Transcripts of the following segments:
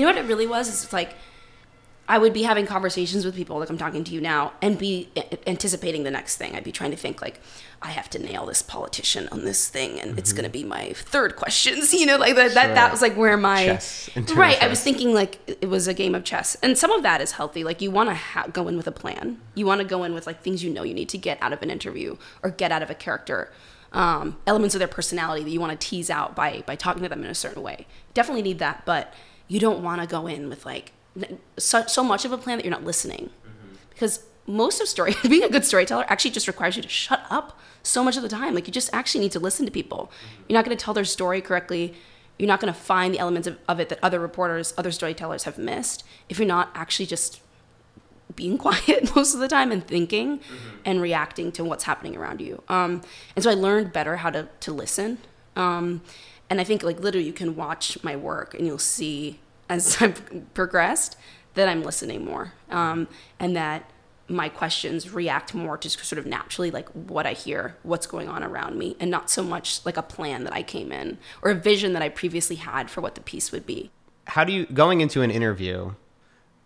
You know what it really was? It's like I would be having conversations with people like I'm talking to you now and be anticipating the next thing. I'd be trying to think like, I have to nail this politician on this thing and it's going to be my third questions, you know, like that was like where my, chess, right. I was thinking like it was a game of chess, and some of that is healthy. Like you want to go in with a plan. You want to go in with like things, you need to get out of an interview or get out of a character, elements of their personality that you want to tease out by talking to them in a certain way. Definitely need that, but you don't want to go in with like so much of a plan that you're not listening, because most of being a good storyteller actually just requires you to shut up so much of the time. Like you just actually need to listen to people. You're not going to tell their story correctly. You're not going to find the elements of it that other reporters, other storytellers have missed if you're not actually just being quiet most of the time and thinking and reacting to what's happening around you. And so I learned better how to listen. And I think like literally you can watch my work and you'll see as I've progressed that I'm listening more, and that my questions react more to sort of naturally like what I hear, what's going on around me, and not so much like a plan that I came in or a vision that I previously had for what the piece would be. How do you, going into an interview,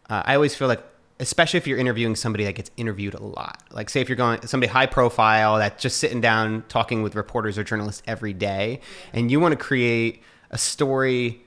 I always feel like, especially if you're interviewing somebody that gets interviewed a lot, like say if you're going somebody high profile that's just sitting down talking with reporters or journalists every day, and you want to create a story,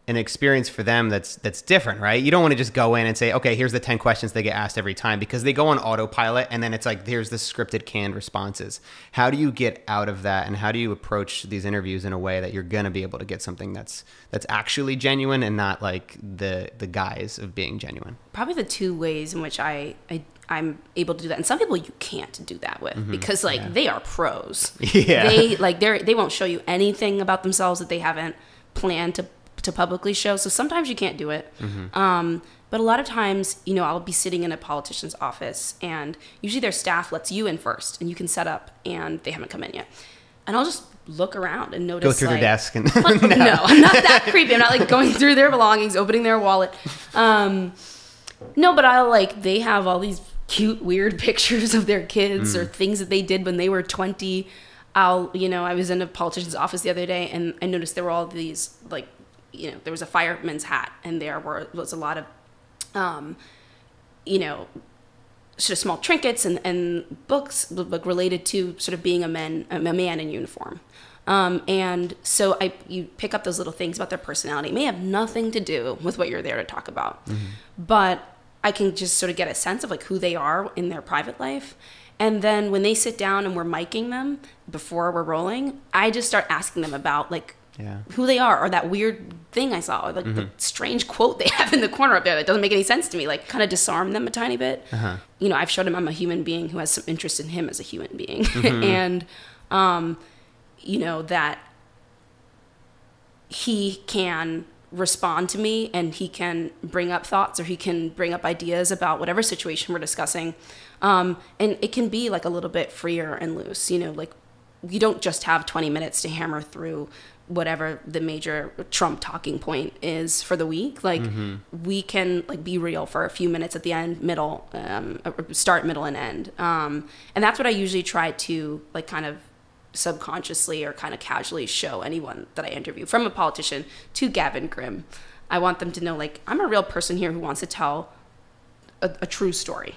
an experience for them that's different, right? You don't want to just go in and say, okay, here's the 10 questions they get asked every time, because they go on autopilot and then it's like, here's the scripted canned responses. How do you get out of that, and how do you approach these interviews in a way that you're going to be able to get something that's actually genuine and not like the guise of being genuine? Probably the two ways in which I'm able to do that. And some people you can't do that with, because like they are pros. Yeah. They won't show you anything about themselves that they haven't planned to publicly show. So sometimes you can't do it. But a lot of times, I'll be sitting in a politician's office and usually their staff lets you in first and you can set up and they haven't come in yet. And I'll just look around and notice. Go through their desk and no, I'm not that creepy. I'm not like going through their belongings, opening their wallet. No, but they have all these cute, weird pictures of their kids or things that they did when they were 20. I was in a politician's office the other day and I noticed there were all these there was a fireman's hat, and there was a lot of, sort of small trinkets and books related to sort of being a man in uniform. And so you pick up those little things about their personality. It may have nothing to do with what you're there to talk about, but I can just sort of get a sense of like who they are in their private life. And then when they sit down and we're micing them before we're rolling, I just start asking them about who they are, or that weird thing I saw, or the strange quote they have in the corner up there that doesn't make any sense to me, like kind of disarm them a tiny bit. I've showed him I'm a human being who has some interest in him as a human being. And, that he can respond to me and he can bring up thoughts or he can bring up ideas about whatever situation we're discussing. And it can be like a little bit freer and loose, you don't just have 20 minutes to hammer through whatever the major Trump talking point is for the week. We can be real for a few minutes at the end, middle, start, middle, and end. And that's what I usually try to kind of subconsciously or kind of casually show anyone that I interview, from a politician to Gavin Grimm. I want them to know I'm a real person here who wants to tell a true story.